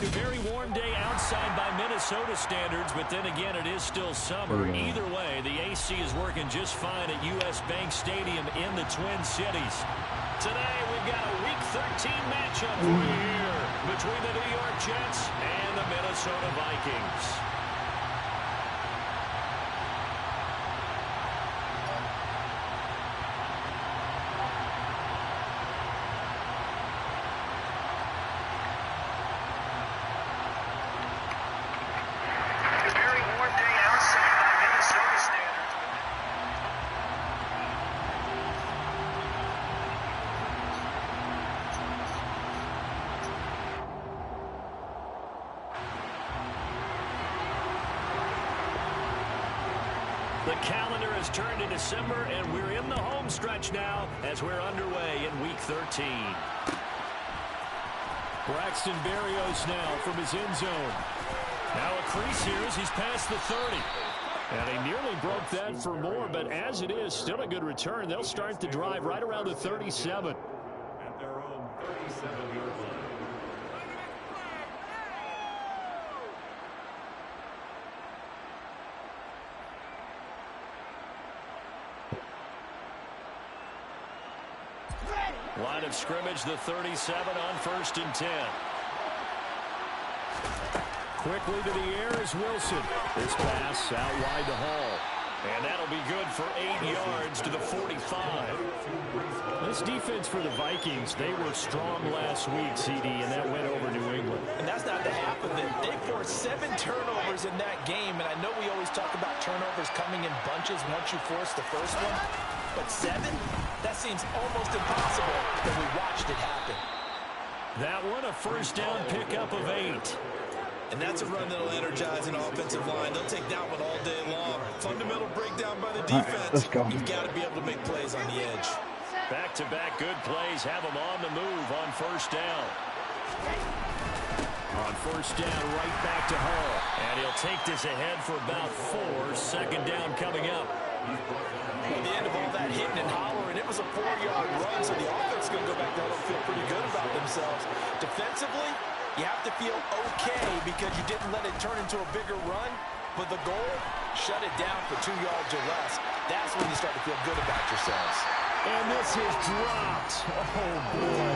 A very warm day outside by Minnesota standards, but then again, it is still summer. Either way, the AC is working just fine at U.S. Bank Stadium in the Twin Cities. Today, we've got a Week 13 matchup for you here between the New York Jets and the Minnesota Vikings. The calendar has turned to December, and we're in the home stretch now as we're underway in Week 13. Braxton Berrios now from his end zone. Now a crease here as he's past the 30. And he nearly broke that for more, but as it is, still a good return. They'll start the drive right around the 37. At their own 37-yard line. Line of scrimmage, the 37 on 1st and 10. Quickly to the air is Wilson. This pass out wide to Hall. And that'll be good for 8 yards to the 45. This defense for the Vikings, they were strong last week, CD, and that went over New England. And that's not the half of it. They forced 7 turnovers in that game, and I know we always talk about turnovers coming in bunches once you force the first one, but 7? That seems almost impossible, but we watched it happen. That one, a first down pickup of 8. And that's a run that'll energize an offensive line. They'll take that one all day long. Fundamental breakdown by the defense. Let's go. You've got to be able to make plays on the edge. Back-to-back good plays have them on the move on first down. On first down, right back to Hall. And he'll take this ahead for about 4. Second down coming up. At the end of all that hitting and hollering, it was a 4-yard run, so the offense is going to go back there and feel pretty good about themselves. Defensively, you have to feel okay because you didn't let it turn into a bigger run, but the goal, shut it down for 2 yards or less. That's when you start to feel good about yourselves. And this is dropped. Oh, boy.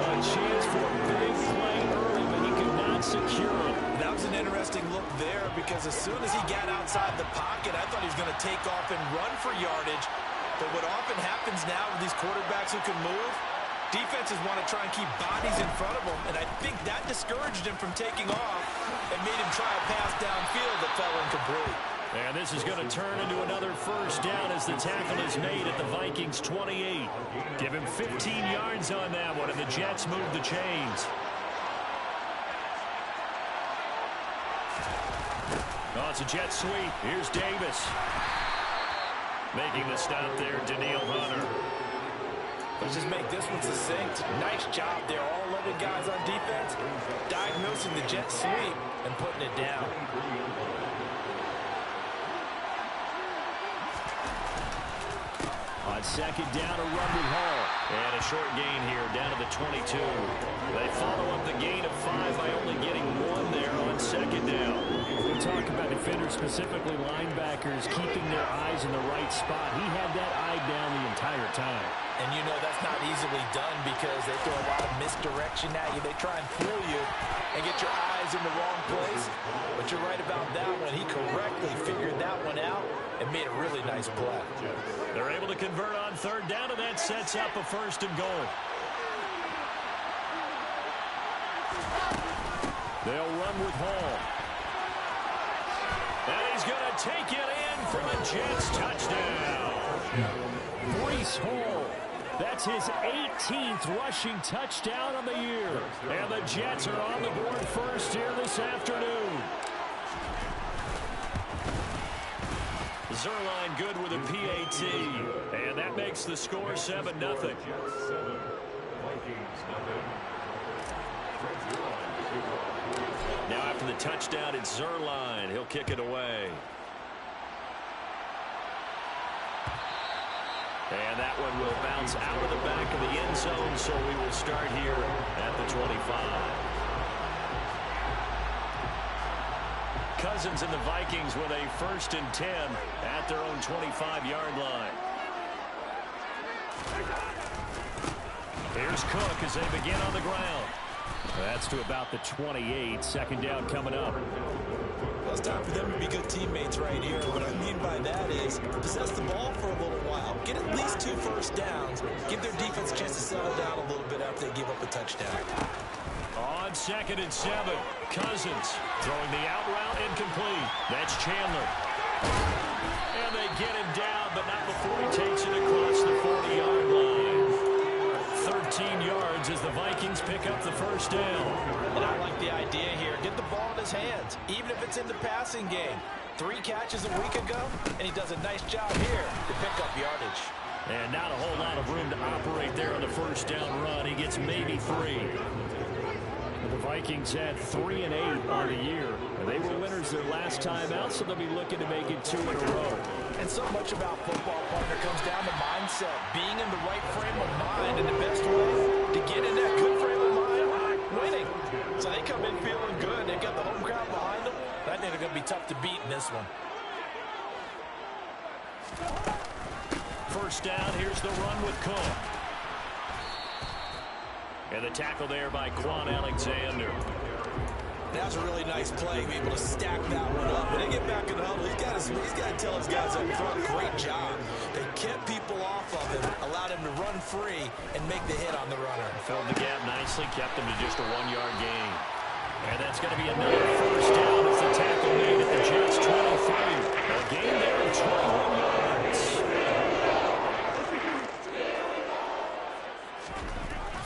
A chance for a big play early, but he could not secure it. That was an interesting look there because as soon as he got outside the pocket, I thought he was going to take off and run for yardage. But what often happens now with these quarterbacks who can move, defenses want to try and keep bodies in front of them, and I think that discouraged him from taking off and made him try a pass downfield that fell incomplete. And this is going to turn into another first down as the tackle is made at the Vikings 28. Give him 15 yards on that one, and the Jets move the chains. Oh, it's a jet sweep. Here's Davis. Making the stop there, Daniil Hunter. Let's just make this one succinct. Nice job there, all 11 guys on defense, diagnosing the jet sweep and putting it down. On second down, a run with Hall. And a short gain here, down to the 22. They follow up the gain of 5 by only getting 1 there on second down. We talk about defenders, specifically linebackers, keeping their eyes in the right spot. He had that eye down the entire time. And you know that's not easily done because they throw a lot of misdirection at you. They try and fool you and get your eyes in the wrong place. But you're right about that one. He correctly figured that one out and made a really nice play. They're able to convert on third down, and that sets up a first and goal. They'll run with Hall. And he's going to take it in for the Jets touchdown. Breece Hall. That's his 18th rushing touchdown of the year. And the Jets are on the board first here this afternoon. Zerline good with a PAT. And that makes the score 7-0. Now after the touchdown, it's Zerline. He'll kick it away. And that one will bounce out of the back of the end zone, so we will start here at the 25. Cousins and the Vikings with a 1st and 10 at their own 25-yard line. Here's Cook as they begin on the ground. That's to about the 28. 2nd down coming up. Well, it's time for them to be good teammates right here. What I mean by that is possess the ball for a little while. Get at least 2 first downs. Give their defense a chance to settle down a little bit after they give up a touchdown. On 2nd and 7, Cousins throwing the out route incomplete. That's Chandler. And they get him down, but not before he takes it across the 40-yard line. 13 yards as the Vikings pick up the 1st down. And I like the idea here. Get the ball in his hands, even if it's in the passing game. 3 catches a week ago, and he does a nice job here to pick up yardage. And not a whole lot of room to operate there on the 1st down run. He gets maybe 3. The Vikings had 3 and 8 on the year. They were winners their last time out, so they'll be looking to make it 2 in a row. And so much about football, partner, comes down to mindset. Being in the right frame of mind, and the best way to get in that good frame of mind, winning. So they come in feeling good. They've got the home crowd behind them. I think they're going to be tough to beat in this one. 1st down, here's the run with Cook. And the tackle there by Quan Alexander. That's a really nice play, be able to stack that one up. When they get back in the huddle, he's got to tell his guys up front, great job. They kept people off of him, allowed him to run free, and make the hit on the runner. Filled the gap nicely, kept him to just a 1-yard gain. And that's going to be another 1st down as the tackle made at the Jets' 23. A gain there of 21 yards.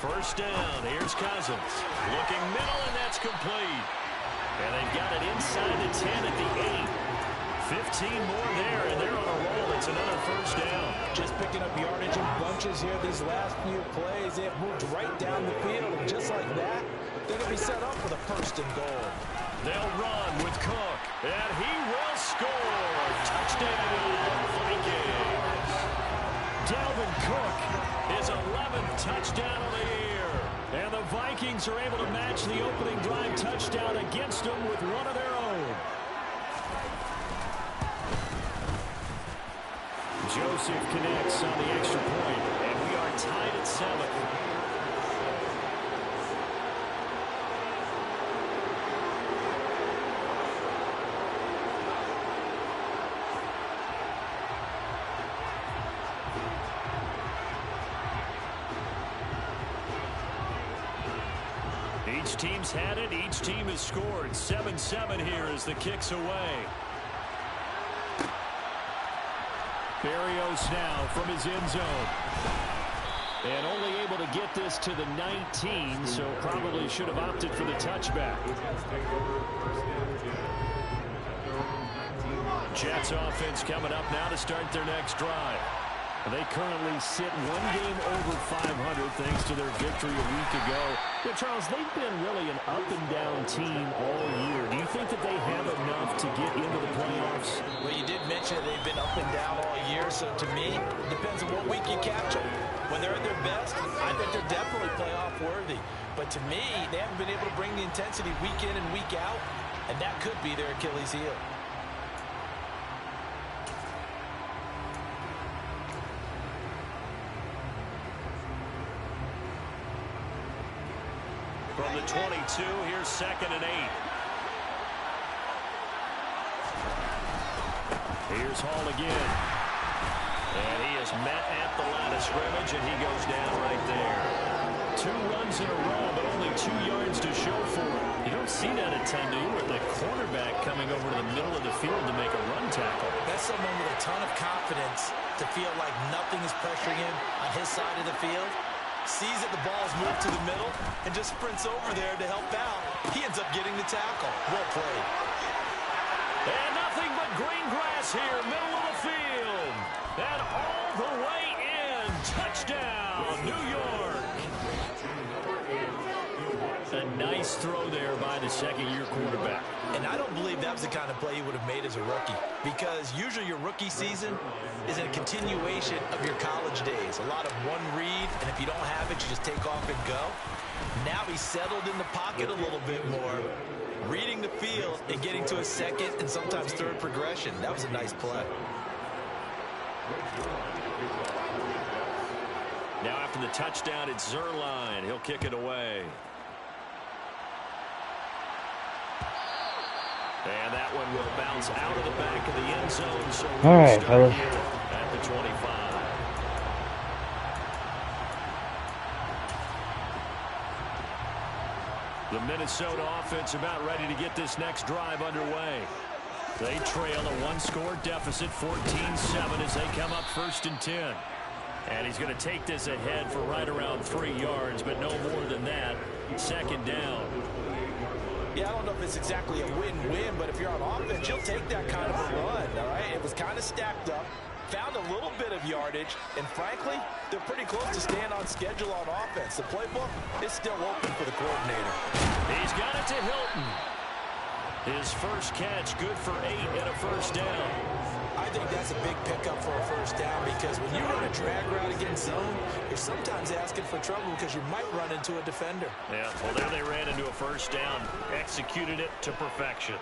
1st down, here's Cousins. Looking middle, and that's complete. And they've got it inside the 10 at the 8. 15 more there, and they're on a roll. It's another 1st down. Just picking up yardage in bunches here these last few plays. They have moved right down the field, and just like that, they're going to be set up for the 1st and goal. They'll run with Cook, and he will score. Touchdown, Vikings. Dalvin Cook, his 11th touchdown of the year. And the Vikings are able to match the opening drive touchdown against them with one of their own. Joseph connects on the extra point, and we are tied at 7. Each team's had it. Each team has scored. 7-7 here as the kick's away. Berrios now from his end zone. And only able to get this to the 19, so probably should have opted for the touchback. Jets offense coming up now to start their next drive. They currently sit 1 game over 500 thanks to their victory a week ago. But Charles, they've been really an up-and-down team all year. Do you think that they have enough to get into the playoffs? Well, you did mention that they've been up and down all year, so to me, it depends on what week you catch them. When they're at their best, I think they're definitely playoff worthy. But to me, they haven't been able to bring the intensity week in and week out, and that could be their Achilles heel. From the 22, here's 2nd and 8. Here's Hall again. And he is met at the line of scrimmage, and he goes down right there. 2 runs in a row, but only 2 yards to show for it. You don't see that a ton, do you? With the cornerback coming over to the middle of the field to make a run tackle. That's someone with a ton of confidence to feel like nothing is pressuring him on his side of the field. Sees that the ball's moved to the middle and just sprints over there to help out. He ends up getting the tackle. Well played. And nothing but green grass here, middle of the field. And all the way in. Touchdown, New York. A nice throw there by the second-year quarterback. And I don't believe that was the kind of play he would have made as a rookie, because usually your rookie season is a continuation of your college days. A lot of one read, and if you don't have it, you just take off and go. Now he's settled in the pocket a little bit more. reading the field and getting to a second and sometimes third progression. That was a nice play. Now after the touchdown, it's Zerline. He'll kick it away. And that one will bounce out of the back of the end zone. So all right, fellas. At the 25. The Minnesota offense about ready to get this next drive underway. They trail a one-score deficit, 14-7, as they come up 1st and 10. And he's going to take this ahead for right around 3 yards, but no more than that. 2nd down. Yeah, I don't know if it's exactly a win-win, but if you're on offense, you'll take that kind of a run, all right? It was kind of stacked up, found a little bit of yardage, and frankly, they're pretty close to staying on schedule on offense. The playbook is still open for the coordinator. He's got it to Hilton. His first catch, good for 8 and a 1st down. I think that's a big pickup for a 1st down because when you run a drag route against zone, you're sometimes asking for trouble because you might run into a defender. Yeah, well, there they ran into a 1st down, executed it to perfection.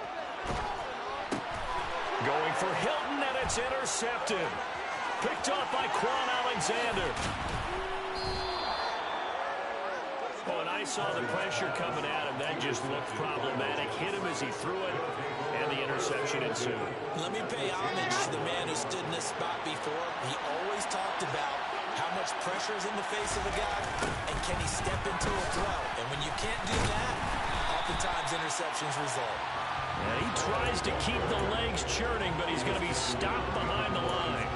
Going for Hilton, and it's intercepted. Picked off by Quan Alexander. Oh, and I saw the pressure coming at him. That just looked problematic. Hit him as he threw it, and the interception ensued. Let me pay homage to the man who stood in this spot before. He always talked about how much pressure is in the face of a guy, and can he step into a throw. And when you can't do that, oftentimes interceptions result. And he tries to keep the legs churning, but he's going to be stopped behind the line.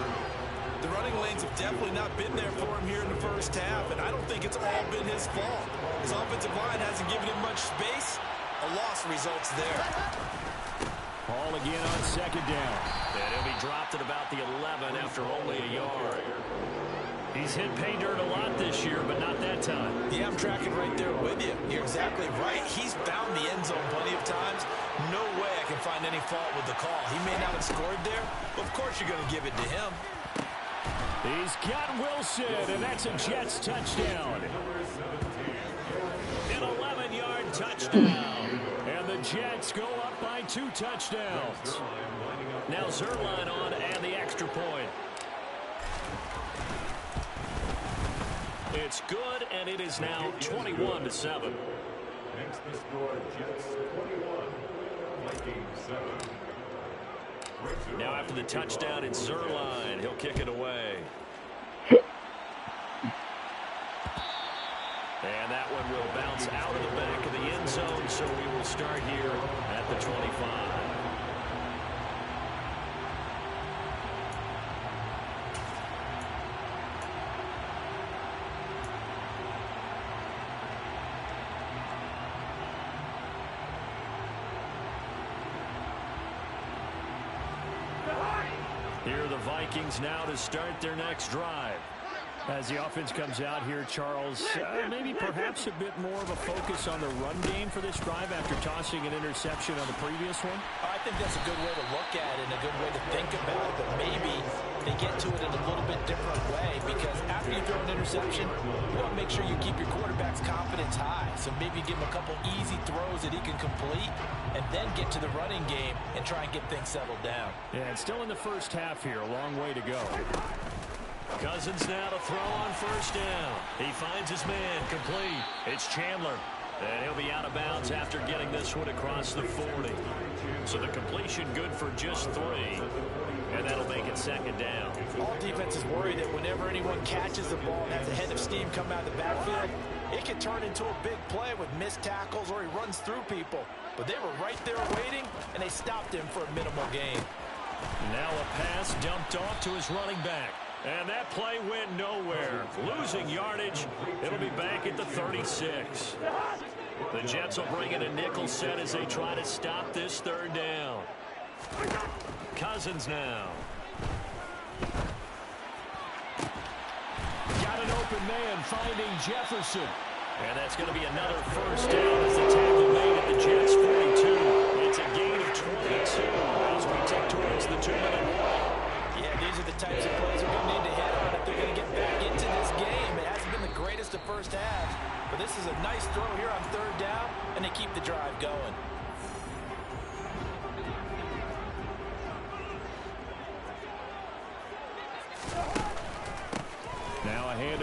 The running lanes have definitely not been there for him here in the 1st half, and I don't think it's all been his fault. His offensive line hasn't given him much space. A loss results there. Ball again on 2nd down. And he'll be dropped at about the 11 after only a yard. He's hit pay dirt a lot this year, but not that time. Yeah, I'm tracking right there with you. You're exactly right. He's found the end zone plenty of times. No way I can find any fault with the call. He may not have scored there, but of course you're going to give it to him. He's got Wilson, and that's a Jets touchdown. An 11-yard touchdown. And the Jets go up by 2 touchdowns. Now Zerline on and the extra point. It's good, and it is now 21-7. Next the score, Jets 21, Vikings 7. Now after the touchdown, it's Zerline. He'll kick it away. And that one will bounce out of the back of the end zone, so we will start here at the 25. Here are the Vikings now to start their next drive. As the offense comes out here, Charles, maybe perhaps a bit more of a focus on the run game for this drive after tossing an interception on the previous one? I think that's a good way to look at it and a good way to think about it, but maybe they get to it in a little bit different way because after you throw an interception, you want to make sure you keep your quarterback's confidence high. So maybe give him a couple easy throws that he can complete and then get to the running game and try and get things settled down. Yeah, it's still in the 1st half here. A long way to go. Cousins now to throw on 1st down. He finds his man complete. It's Chandler. And he'll be out of bounds after getting this one across the 40. So the completion good for just 3. And that'll make it 2nd down. All defense is worried that whenever anyone catches the ball and has a head of steam come out of the backfield, it can turn into a big play with missed tackles or he runs through people. But they were right there waiting, and they stopped him for a minimal gain. Now a pass dumped off to his running back. And that play went nowhere. Losing yardage. It'll be back at the 36. The Jets will bring in a nickel set as they try to stop this 3rd down. Cousins now. Got an open man finding Jefferson. And that's going to be another 1st down as the tackle made at the Jets 42. It's a gain of 22 as we tick towards the 2-minute warning. Yeah, these are the types of plays we're going to need to hit on if they're going to get back into this game. It hasn't been the greatest of 1st halves, but this is a nice throw here on 3rd down, and they keep the drive going.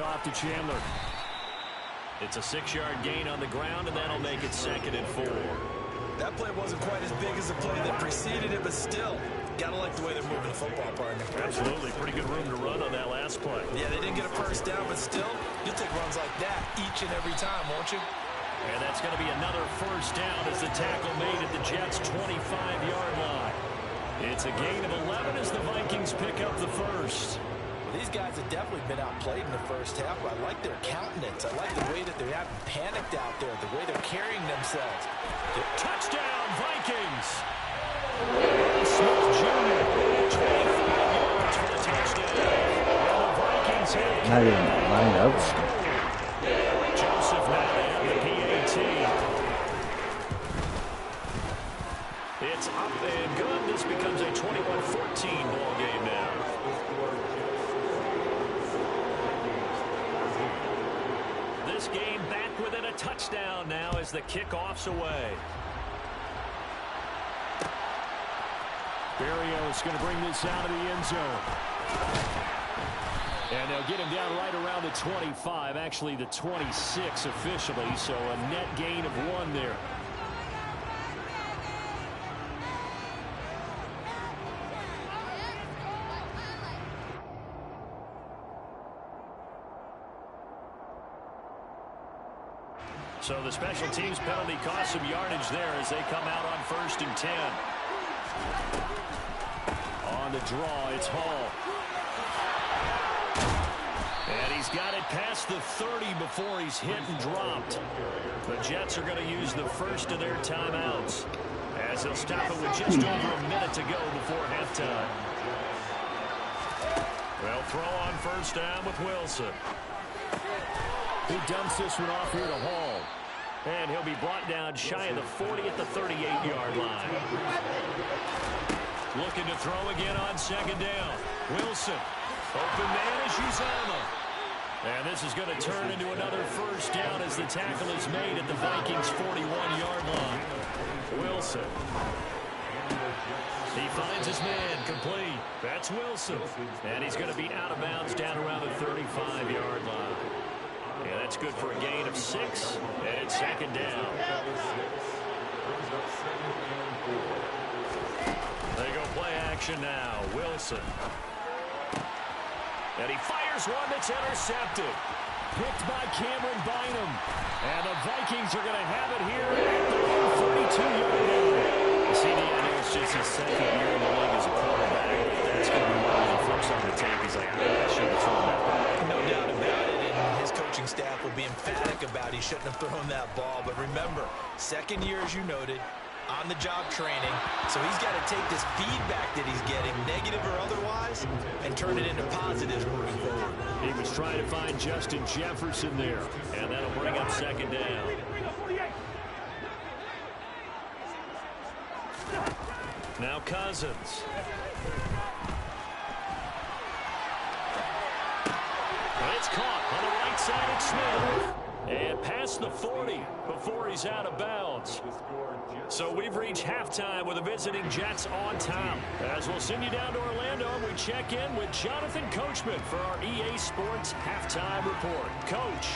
off to Chandler. It's a 6-yard gain on the ground, and that'll make it 2nd and 4. That play wasn't quite as big as the play that preceded it, but still, gotta like the way they're moving the football, partner. Absolutely. Pretty good room to run on that last play. Yeah, they didn't get a first down, but still, you'll take runs like that each and every time, won't you? And that's going to be another first down as the tackle made at the Jets' 25-yard line. It's a gain of 11 as the Vikings pick up the first. Well, these guys have definitely been outplayed in the first half, but I like their countenance. I like the way that they haven't panicked out there, the way they're carrying themselves. Touchdown, Vikings! Smith Jr., 25 yards for the touchdown. And the Vikings have not even lined up. Joseph now on the PAT. It's up and good. This becomes a 21-14 ball game now. This game back within a touchdown now as the kickoff's away. Barrios going to bring this out of the end zone. And they'll get him down right around the 25, actually the 26 officially, so a net gain of 1 there. So the special teams penalty cost some yardage there as they come out on 1st and 10. On the draw, it's Hall. And he's got it past the 30 before he's hit and dropped. The Jets are going to use the first of their timeouts as they'll stop it with just over a minute to go before halftime. They'll throw on first down with Wilson. He dumps this one off here to Hall. And he'll be brought down shy of the 40 at the 38-yard line. Looking to throw again on 2nd down. Wilson. Open man is Uzama. And this is going to turn into another first down as the tackle is made at the Vikings' 41-yard line. Wilson. He finds his man complete. That's Wilson. And he's going to be out of bounds down around the 35-yard line. Yeah, that's good for a gain of 6, and it's 2nd down. They go play action now. Wilson. And he fires one that's intercepted. Picked by Cameron Bynum. And the Vikings are going to have it here at the 32-yard line. CD, I know it's just his 2nd year in the league as a quarterback. That's going to be one of the folks on the tape. He's like, I should have thrown that ball. No doubt about it. His coaching staff will be emphatic about he shouldn't have thrown that ball. But remember, 2nd year, as you noted, on-the-job training. So he's got to take this feedback that he's getting, negative or otherwise, and turn it into positives moving forward. He was trying to find Justin Jefferson there, and that'll bring up 2nd down. Now Cousins. It's caught on the right side of Smith. And past the 40 before he's out of bounds. So we've reached halftime with the visiting Jets on top. As we'll send you down to Orlando, we check in with Jonathan Coachman for our EA Sports Halftime Report. Coach.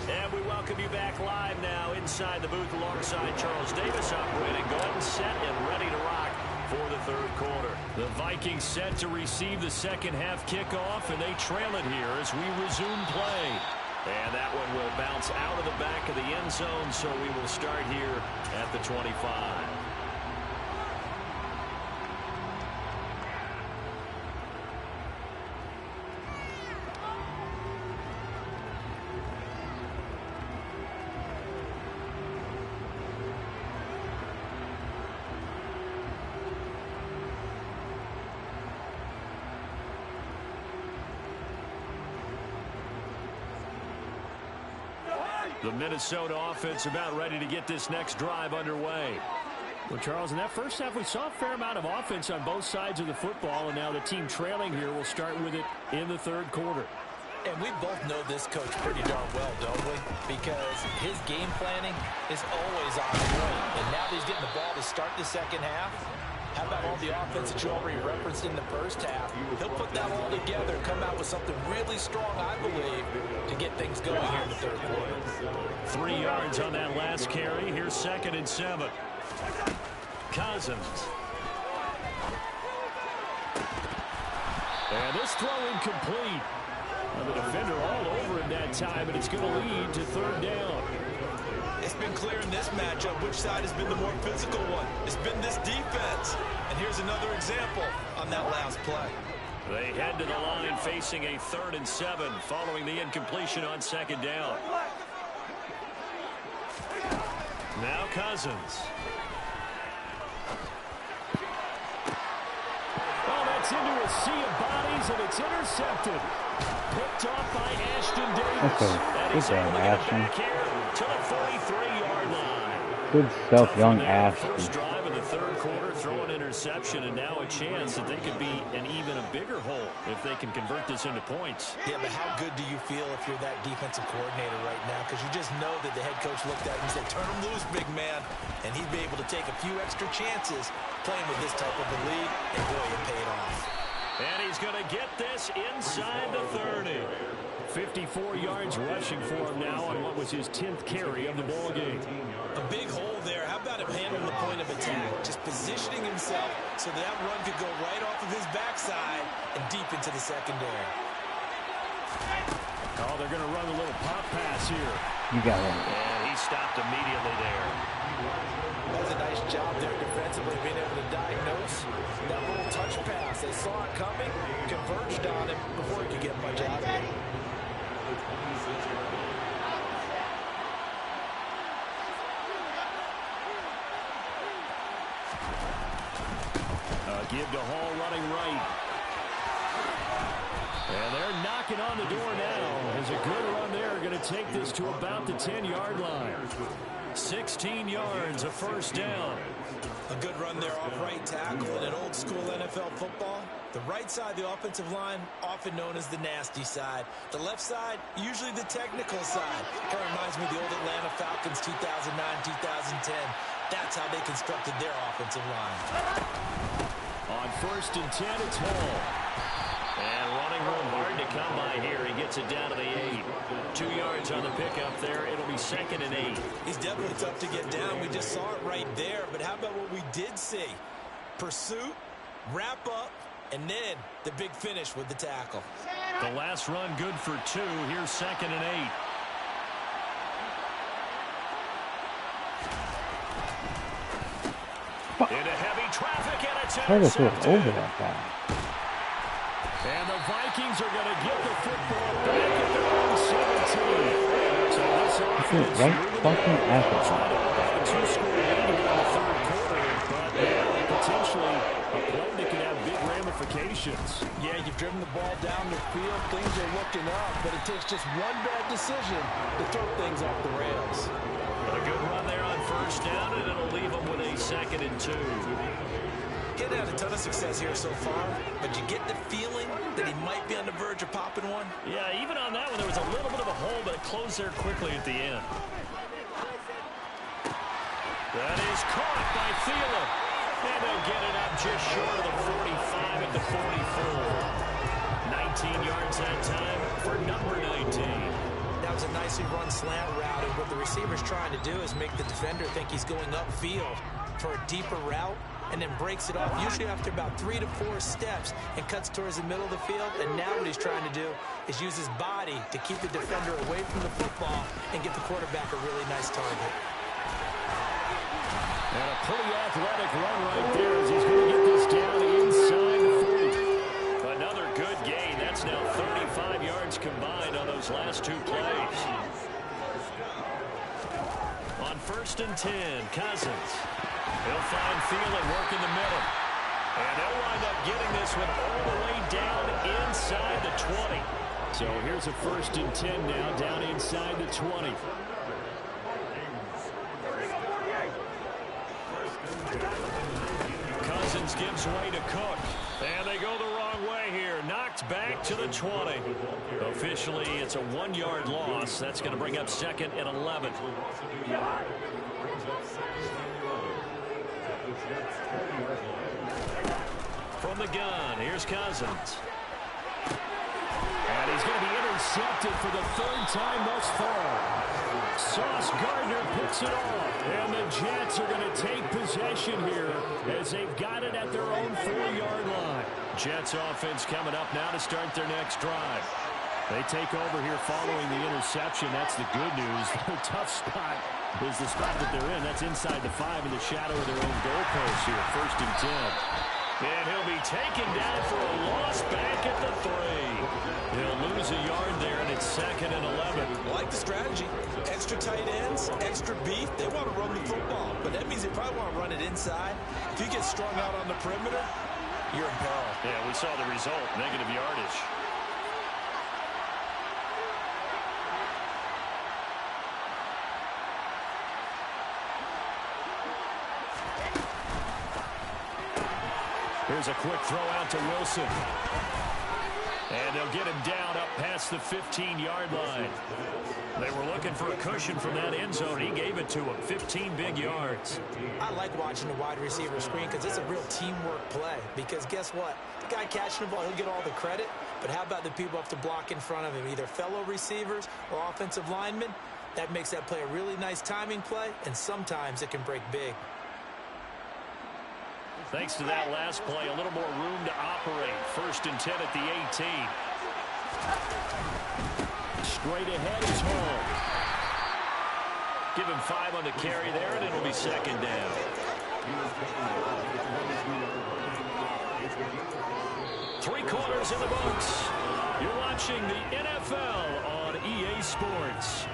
And we welcome you back live now inside the booth alongside Charles Davis operating. Go ahead and set and ready to rock for the 3rd quarter. The Vikings set to receive the 2nd half kickoff, and they trail it here as we resume play. And that one will bounce out of the back of the end zone, so we will start here at the 25. The Minnesota offense about ready to get this next drive underway. Well, Charles, in that first half, we saw a fair amount of offense on both sides of the football, and now the team trailing here will start with it in the 3rd quarter. And we both know this coach pretty darn well, don't we? Because his game planning is always on point. And now that he's getting the ball to start the 2nd half, How about all the offense that you already referenced in the first half? He'll put that all together and come out with something really strong, I believe, to get things going here in the third quarter. 3 yards on that last carry. Here's 2nd and 7. Cousins. And this throw incomplete. The defender all over him that time, and it's going to lead to 3rd down. It's been clear in this matchup which side has been the more physical one. It's been this defense. And here's another example on that last play. They head to the line facing a 3rd and 7 following the incompletion on 2nd down. Now Cousins. Oh, that's into a sea of bodies, and it's intercepted. Picked off by Ashton Davis. Okay, good job, Ashton. To the 43-yard line. Good stuff, young Ashton. First drive of the 3rd quarter, throw an interception, and now a chance that they could be an even a bigger hole if they can convert this into points. Yeah, but how good do you feel if you're that defensive coordinator right now? Because you just know that the head coach looked at him and said, turn him loose, big man. And he'd be able to take a few extra chances playing with this type of a lead, and boy, it paid off. And he's going to get this inside the 30. 54 yards rushing for him now on what was his 10th carry of the ballgame. A big hole there. How about him handling the point of attack? Just positioning himself so that run could go right off of his backside and deep into the secondary. Oh, they're going to run a little pop pass here. You got it. And he stopped immediately there. That's a nice job there defensively, being able to diagnose that little touch pass. They saw it coming, converged on him before he could get much out of it. Give to Hall running right. And they're knocking on the door now. There's a good run there. Going to take this to about the 10-yard line. 16 yards, a 1st down. A good run there off right tackle in an old-school NFL football. The right side of the offensive line, often known as the nasty side. The left side, usually the technical side. Kind of reminds me of the old Atlanta Falcons 2009-2010. That's how they constructed their offensive line. On 1st and 10, it's Hall. And running room hard to come by here. He gets it down to the 8. 2 yards on the pickup there. It'll be 2nd and 8. He's definitely tough to get down. We just saw it right there. But how about what we did see? Pursuit, wrap up, and then the big finish with the tackle. The last run good for 2. Here's 2nd and 8. Into heavy traffic, and it's intercepted. Over that guy. And the Vikings are going to get the football back at their own 17. So this offense right fucking after trying to put a 2-score lead here in the 3rd quarter, but potentially a play that could have big ramifications. Yeah, you've driven the ball down the field. Things are looking up, but it takes just one bad decision to throw things off the rails. A good run there on 1st down, and it'll leave them with a 2nd and 2. He's had a ton of success here so far, but you get the feeling that he might be on the verge of popping one. Yeah, even on that one, there was a little bit of a hole, but it closed there quickly at the end. That is caught by Thielen. And they'll get it up just short of the 45 at the 44. 19 yards that time for number 19. That was a nicely run slant route, and what the receiver's trying to do is make the defender think he's going upfield for a deeper route, and then breaks it off, usually after about 3 to 4 steps, and cuts towards the middle of the field. And now what he's trying to do is use his body to keep the defender away from the football and get the quarterback a really nice target. And a pretty athletic run right there as he's going to get this down inside the 40. Another good gain. That's now 35 yards combined on those last 2 plays. On 1st and 10, Cousins. He'll find Thielen working the middle. And they'll wind up getting this one all the way down inside the 20. So here's a 1st and 10 now down inside the 20. Cousins gives way to Cook. And they go the wrong way here. Knocked back to the 20. Officially, it's a 1-yard loss. That's going to bring up 2nd and 11. From the gun, here's Cousins. And he's going to be intercepted for the third time thus far. Sauce Gardner picks it off. And the Jets are going to take possession here as they've got it at their own 4-yard line. Jets offense coming up now to start their next drive. They take over here following the interception. That's the good news. The tough spot is the spot that they're in. That's inside the 5 in the shadow of their own goalpost here. 1st and 10. And he'll be taken down for a loss back at the 3. He'll lose a yard there, and it's 2nd and 11. I like the strategy. Extra tight ends, extra beef. They want to run the football, but that means they probably want to run it inside. If you get strung out on the perimeter, you're in peril. Yeah, we saw the result, negative yardage. Here's a quick throw out to Wilson. And they'll get him down up past the 15-yard line. They were looking for a cushion from that end zone. He gave it to him. 15 big yards. I like watching the wide receiver screen because it's a real teamwork play. Because guess what? The guy catching the ball, he'll get all the credit. But how about the people up to block in front of him, either fellow receivers or offensive linemen? That makes that play a really nice timing play, and sometimes it can break big. Thanks to that last play, a little more room to operate. 1st and 10 at the 18. Straight ahead is home. Give him 5 on the carry there, and it'll be 2nd down. Three quarters in the books. You're watching the NFL on EA Sports.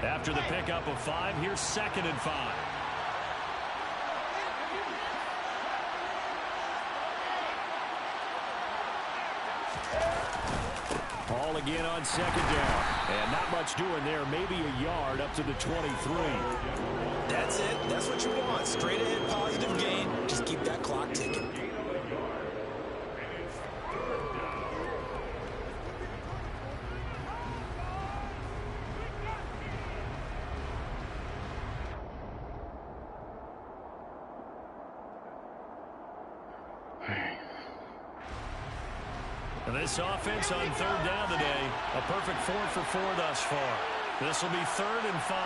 After the pickup of 5, here's 2nd and 5. Ball again on 2nd down. And not much doing there. Maybe a yard up to the 23. That's it. That's what you want. Straight ahead positive gain. Just keep that clock ticking. This offense on 3rd down today, a perfect 4 for 4 thus far. This will be 3rd and 5.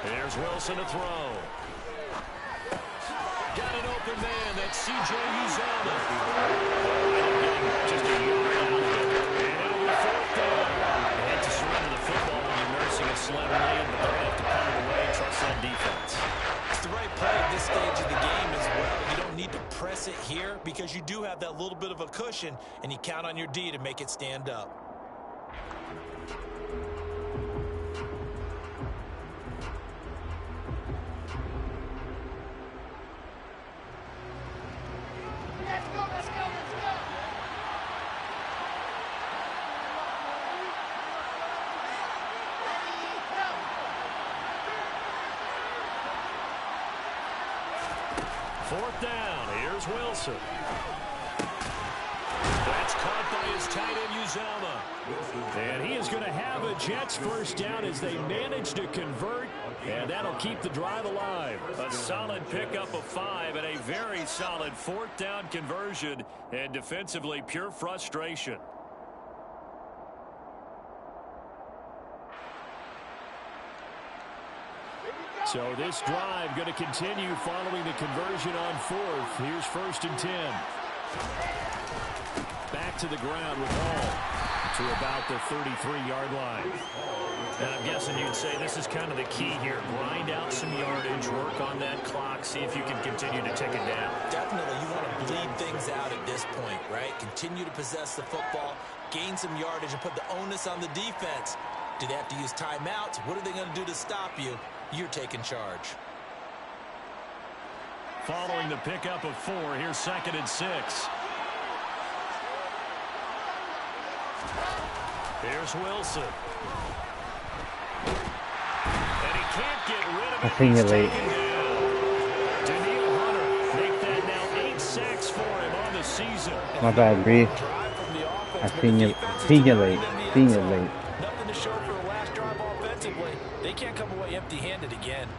Here's Wilson to throw. Got an open man. That's C.J. Uzomah. Just a yard out of it. And it'll be 4th down. They had to surrender the football when you're nursing a slim lead, but they're going to have to punt it away. Trust that defense. It's the right play at this stage of the game as well. You don't need to press it here because you do have that little bit of a cushion, and you count on your D to make it stand up. Fourth down. Here's Wilson. That's caught by his tight end, Uzomah. And he is going to have a Jets first down as they manage to convert, and that'll keep the drive alive. A solid pickup of 5 and a very solid 4th down conversion, and defensively pure frustration. So this drive going to continue following the conversion on 4th. Here's 1st and 10. Back to the ground with Hall to about the 33-yard line. And I'm guessing you'd say this is kind of the key here. Grind out some yardage, work on that clock, see if you can continue to tick it down. Definitely, you want to bleed things out at this point, right? Continue to possess the football, gain some yardage, and put the onus on the defense. Do they have to use timeouts? What are they going to do to stop you? You're taking charge. following the pickup of 4. Here's 2nd and 6. Here's Wilson. And he can't get rid of it. I seen you late. Daniil Hunter make that now 8 sacks for him on the season. My bad, Bree. I seen you late. Nothing to show for the last drive offensively. They can't come away empty-handed again.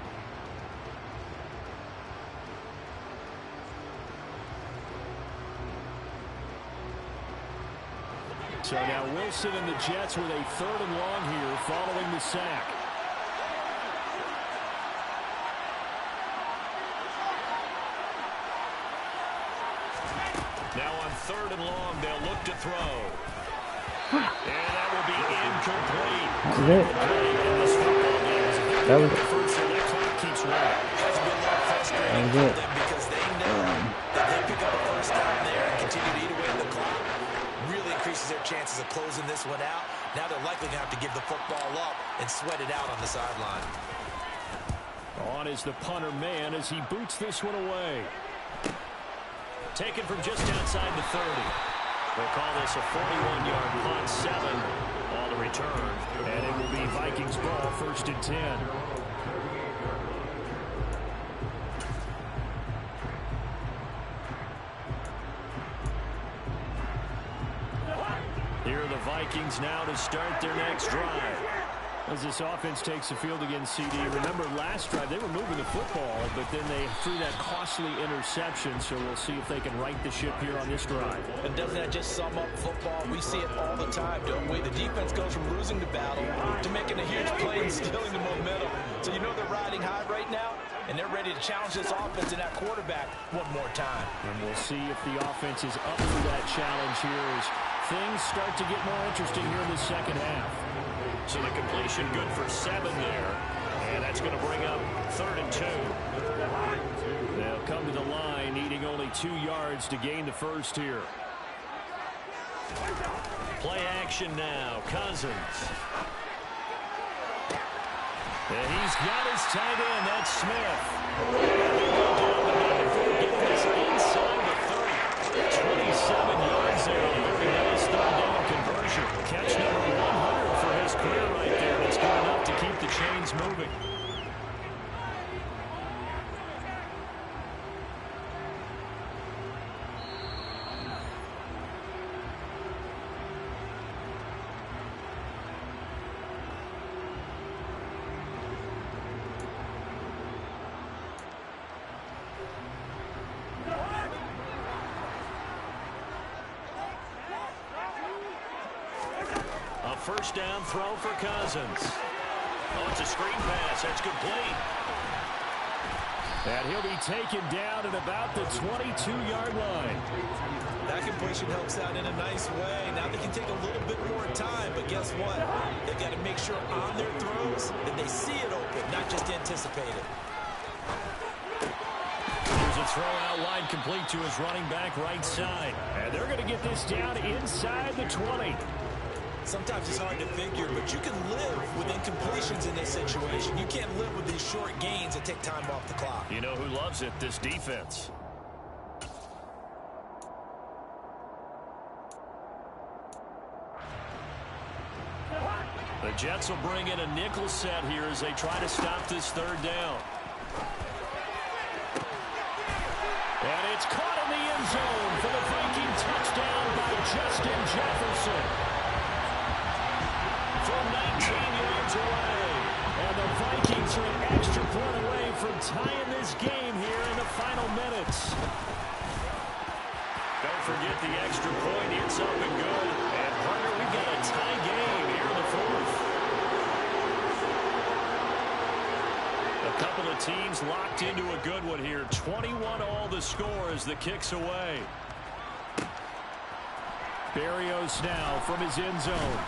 So now Wilson and the Jets with a 3rd and long here following the sack. Now on 3rd and long, they'll look to throw. And that will be incomplete. That was it. That clock keeps running. That's been a lot frustrating That was for it. them because they know that they pick up a first down there and continue to eat away at the clock. Really increases their chances of closing this one out. Now they're likely going to have to give the football up and sweat it out on the sideline. On is the punter man as he boots this one away. Taken from just outside the 30. They'll call this a 41-yard punt, 7 on the return. And it will be Vikings ball, 1st and 10. Here are the Vikings now to start their next drive. As this offense takes the field against CD. Remember last drive they were moving the football, but then they threw that costly interception. So we'll see if they can right the ship here on this drive. And doesn't that just sum up football? We see it all the time, don't we? The defense goes from losing the battle to making a huge play and stealing the momentum. So you know they're riding high right now, and they're ready to challenge this offense and that quarterback one more time. And we'll see if the offense is up for that challenge here as things start to get more interesting here in the second half. So the completion good for 7 there. And that's going to bring up 3rd and 2. They'll come to the line needing only 2 yards to gain the first here. Play action now. Cousins. And he's got his tight end. That's Smith. Get this inside the 30. 27 yards there. A very nice 3rd down conversion. Catch number 100 for his career right there. That's good enough to keep the chains moving. First down throw for Cousins. Oh, it's a screen pass. That's complete. And he'll be taken down at about the 22-yard line. That completion helps out in a nice way. Now they can take a little bit more time, but guess what? They've got to make sure on their throws that they see it open, not just anticipate it. Here's a throw out wide complete to his running back right side. And they're going to get this down inside the 20. Sometimes it's hard to figure, but you can live with incompletions in this situation. You can't live with these short gains that take time off the clock. You know who loves it? This defense. The Jets will bring in a nickel set here as they try to stop this 3rd down. And it's caught in the end zone for the Viking touchdown by Justin Jefferson. From 19 yards away. And the Vikings are an extra point away from tying this game here in the final minutes. Don't forget the extra point. It's up and good. And partner, we've got a tie game here in the 4th. A couple of teams locked into a good one here. 21 all the score as the kick's away. Berrios now from his end zone.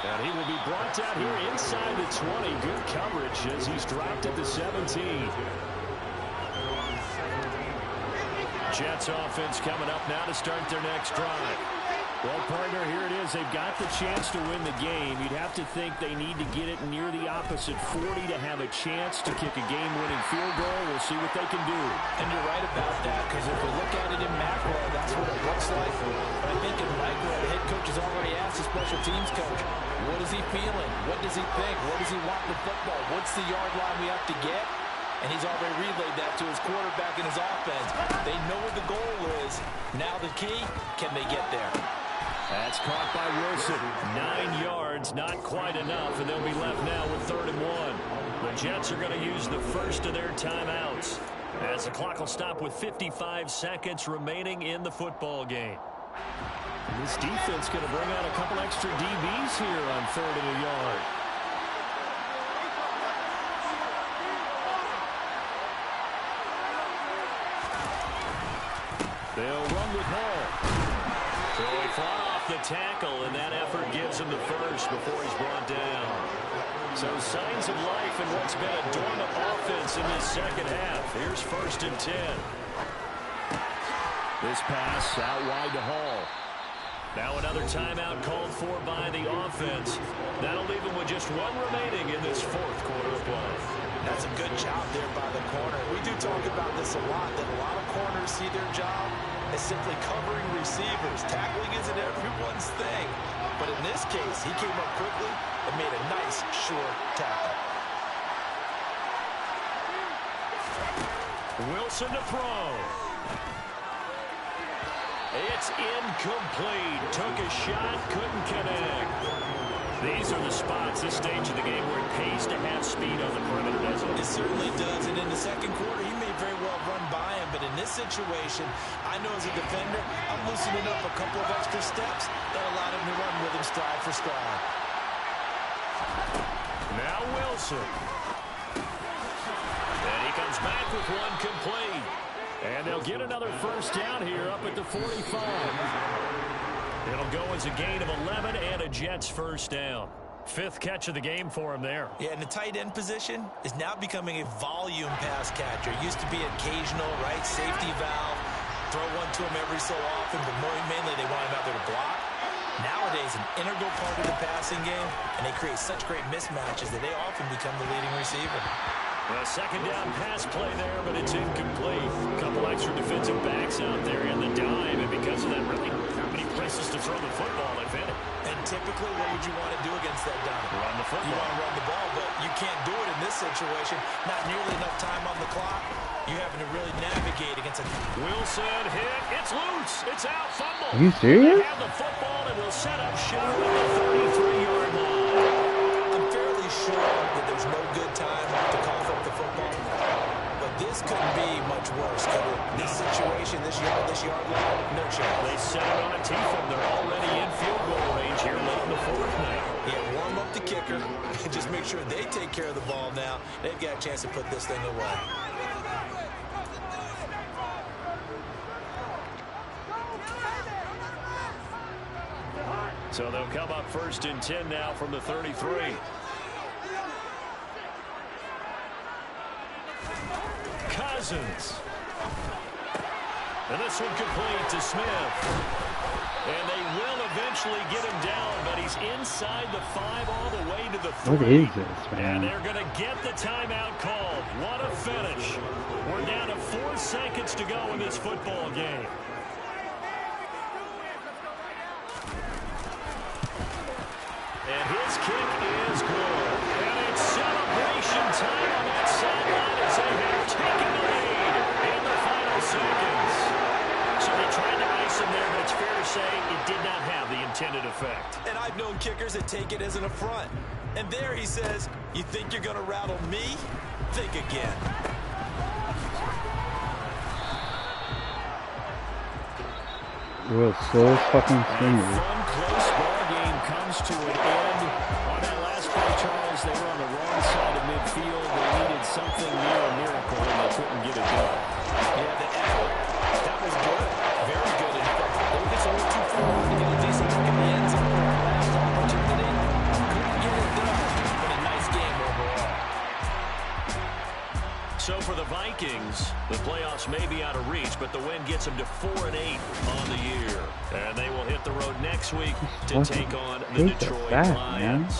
And he will be brought down here inside the 20. Good coverage as he's dropped at the 17. Jets offense coming up now to start their next drive. Well, partner, here it is. They've got the chance to win the game. You'd have to think they need to get it near the opposite 40 to have a chance to kick a game-winning field goal. We'll see what they can do. And you're right about that, because if we look at it in macro, that's what it looks like. But I think in micro, the head coach has already asked the special teams coach, what is he feeling? What does he think? What does he want in the football? What's the yard line we have to get? And he's already relayed that to his quarterback and his offense. They know what the goal is. Now the key, can they get there? That's caught by Wilson. 9 yards, not quite enough, and they'll be left now with 3rd and 1. The Jets are going to use the first of their timeouts, as the clock will stop with 55 seconds remaining in the football game. And this defense going to bring out a couple extra DBs here on 3rd and 1 yard. They'll run with Hall. So he fought off the tackle, and that effort gives him the first before he's brought down. So signs of life in what's been a dormant offense in this second half. Here's 1st and 10. This pass out wide to Hall. Now another timeout called for by the offense. That'll leave him with just 1 remaining in this 4th quarter of play. That's a good job there by the corner. We do talk about this a lot, that a lot of corners see their job as simply covering receivers. Tackling isn't everyone's thing. But in this case, he came up quickly and made a nice, short tackle. Wilson to throw. It's incomplete. Took a shot, couldn't connect. These are the spots, this stage of the game, where it pays to have speed on the perimeter, doesn't it? It certainly does, and in the second quarter, he may very well run by him, but in this situation, I know as a defender, I'm loosening up a couple of extra steps that allowed him to run with him stride for stride. Now Wilson. And he comes back with 1 complete. And they'll get another first down here up at the 45. It'll go as a gain of 11 and a Jets first down. 5th catch of the game for him there. Yeah, and the tight end position is now becoming a volume pass catcher. It used to be occasional, right, safety valve, throw one to him every so often, but mainly they want him out there to block. Nowadays, an integral part of the passing game, and they create such great mismatches that they often become the leading receiver. A second down pass play there, but it's incomplete. A couple extra defensive backs out there in the dime, and because of that, really not many places to throw the football, if any. And typically, what would you want to do against that dime? Run the football. You want to run the ball, but you can't do it in this situation. Not nearly enough time on the clock. You're having to really navigate against a... Wilson hit. It's loose. It's out. Fumble. Are you serious? They have the football and will set up shop at the 33-yard line. I'm fairly sure that there's no good time to cough up the football. But this couldn't be much worse, could it? This situation, this yard line, no chance. They set it on a T-film. They're already in field goal range here late in the 4th now. Yeah, warm up the kicker and just make sure they take care of the ball now. They've got a chance to put this thing away. So they'll come up 1st and 10 now from the 33. Cousins. And this one complete to Smith. And they will eventually get him down, but he's inside the 5 all the way to the 3. What is this, man? And they're going to get the timeout called. What a finish. We're down to 4 seconds to go in this football game. And his kick is good. And it's celebration time on that sideline as they have taken the lead in the final seconds. So they tried to ice him there, but it's fair to say it did not have the intended effect. And I've known kickers that take it as an affront. And there he says, you think you're going to rattle me? Think again. Real slow fucking fingers. Fun, close ball game comes to an end. On that last play, Charles, they were on the wrong side of midfield. They needed something near a miracle, and they couldn't get it done. Yeah, the effort, that was good. Very good. In fact, they were just a little too far to get a decent look in the end zone. Last opportunity, couldn't get it done. But a nice game overall. So for the Vikings, Vikings, the playoffs may be out of reach, but the win gets them to 4-8 on the year. And they will hit the road next week to take on the Detroit Lions. Man.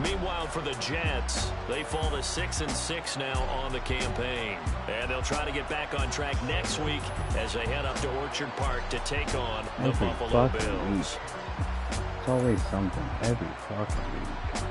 Meanwhile, for the Jets, they fall to 6-6 now on the campaign. And they'll try to get back on track next week as they head up to Orchard Park to take on the Buffalo Bills. It's always something every fucking week.